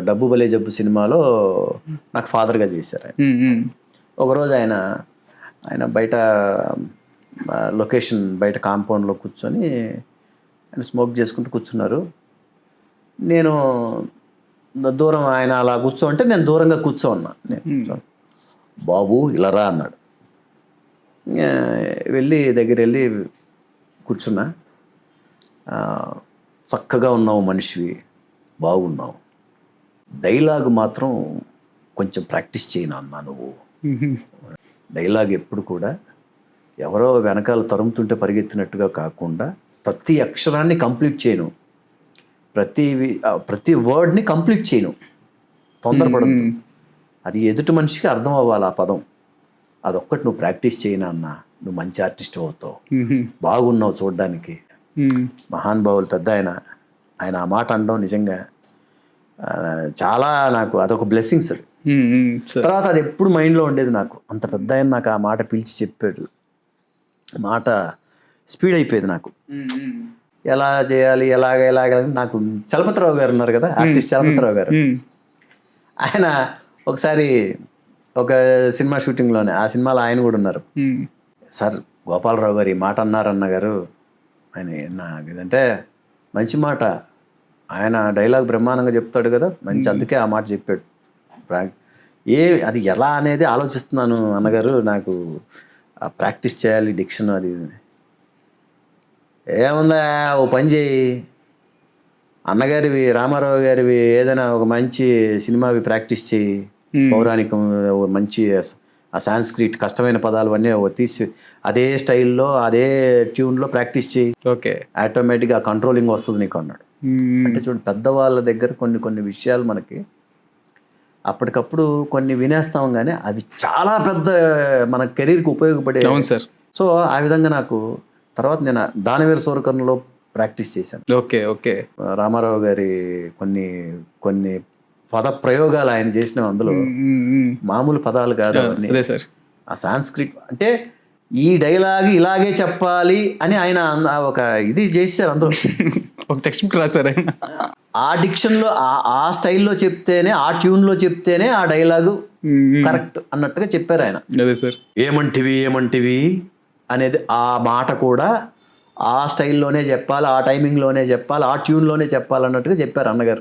డబ్బు భలే జబ్బు సినిమాలో నాకు ఫాదర్గా చేశారు ఆయన. ఒకరోజు ఆయన బయట లొకేషన్ బయట కాంపౌండ్లో కూర్చొని ఆయన స్మోక్ చేసుకుంటూ కూర్చున్నారు. నేను దూరం ఆయన అలా కూర్చోంటే నేను దూరంగా కూర్చోన్నా. నేను కూర్చోను, బాబు ఇలా రా అన్నాడు. దగ్గర వెళ్ళి కూర్చున్నా. చక్కగా ఉన్నావు మనిషివి, బాగున్నావు, డైలాగ్ మాత్రం కొంచెం ప్రాక్టీస్ చేయను అన్నా. నువ్వు డైలాగ్ ఎప్పుడు కూడా ఎవరో వెనకాల తరుముతుంటే పరిగెత్తినట్టుగా కాకుండా ప్రతి అక్షరాన్ని కంప్లీట్ చేయను, ప్రతి వర్డ్ని కంప్లీట్ చేయను, తొందరపడద్దు. అది ఎదుటి మనిషికి అర్థం అవ్వాలి ఆ పదం. అదొక్కటి నువ్వు ప్రాక్టీస్ చేయను అన్నా, నువ్వు మంచి ఆర్టిస్ట్ అవుతావు, బాగున్నావు చూడడానికి. మహానుభావులు పెద్ద ఆయన ఆ మాట అనడం నిజంగా చాలా నాకు అదొక బ్లెస్సింగ్స్. అది తర్వాత అది ఎప్పుడు మైండ్లో ఉండేది నాకు. అంత పెద్ద ఆయన నాకు ఆ మాట పిలిచి చెప్పాడు. మాట స్పీడ్ అయిపోయేది నాకు. ఎలా చేయాలి ఎలాగ నాకు చలపతిరావు గారు ఉన్నారు కదా, ఆర్టిస్ట్ చలపతిరావు గారు. ఆయన ఒకసారి ఒక సినిమా షూటింగ్లోనే, ఆ సినిమాలో ఆయన కూడా ఉన్నారు. సార్ గోపాలరావు గారు ఈ మాట అన్నారన్న గారు ఆయన. నాకు ఇదంటే మంచి మాట, ఆయన డైలాగ్ బ్రహ్మాండంగా చెప్తాడు కదా, మంచి, అందుకే ఆ మాట చెప్పాడు. అది ఎలా అనేది ఆలోచిస్తున్నాను అన్నగారు, నాకు ప్రాక్టీస్ చేయాలి డిక్షన్ అది. ఏముందా ఓ పని చేయి, అన్నగారివి రామారావు గారివి ఏదైనా ఒక మంచి సినిమావి ప్రాక్టీస్ చేయి, పౌరాణికం మంచి ఆ సాంస్క్రిట్ కష్టమైన పదాలు అన్నీ తీసి అదే స్టైల్లో అదే ట్యూన్లో ప్రాక్టీస్ చేయి, ఓకే ఆటోమేటిక్గా కంట్రోలింగ్ వస్తుంది నీకు అన్నాడు. అంటే చూడండి, పెద్దవాళ్ళ దగ్గర కొన్ని విషయాలు మనకి అప్పటికప్పుడు కొన్ని వినేస్తాం, కానీ అవి చాలా పెద్ద మన కెరీర్కి ఉపయోగపడే. సో ఆ విధంగా నాకు తర్వాత నేను దానవీర సూరకర్ణలో ప్రాక్టీస్ చేశాను. ఓకే రామారావు గారి కొన్ని పద ప్రయోగాలు ఆయన చేసినవి, అందులో మామూలు పదాలు కాదు అవన్నీ. ఆ సాంస్క్రిట్ అంటే ఈ డైలాగ్ ఇలాగే చెప్పాలి అని ఆయన ఒక ఇది చేశారు, అందులో ఒక టెక్స్ట్ బుక్ రాశారు ఆయన. ఆ డిక్షన్లో ఆ స్టైల్లో చెప్తేనే, ఆ ట్యూన్లో చెప్తేనే ఆ డైలాగు కరెక్ట్ అన్నట్టుగా చెప్పారు ఆయన. ఏమంటివి అనేది ఆ మాట కూడా ఆ స్టైల్లోనే చెప్పాలి, ఆ టైమింగ్లోనే చెప్పాలి, ఆ ట్యూన్లోనే చెప్పాలన్నట్టుగా చెప్పారు అన్నగారు.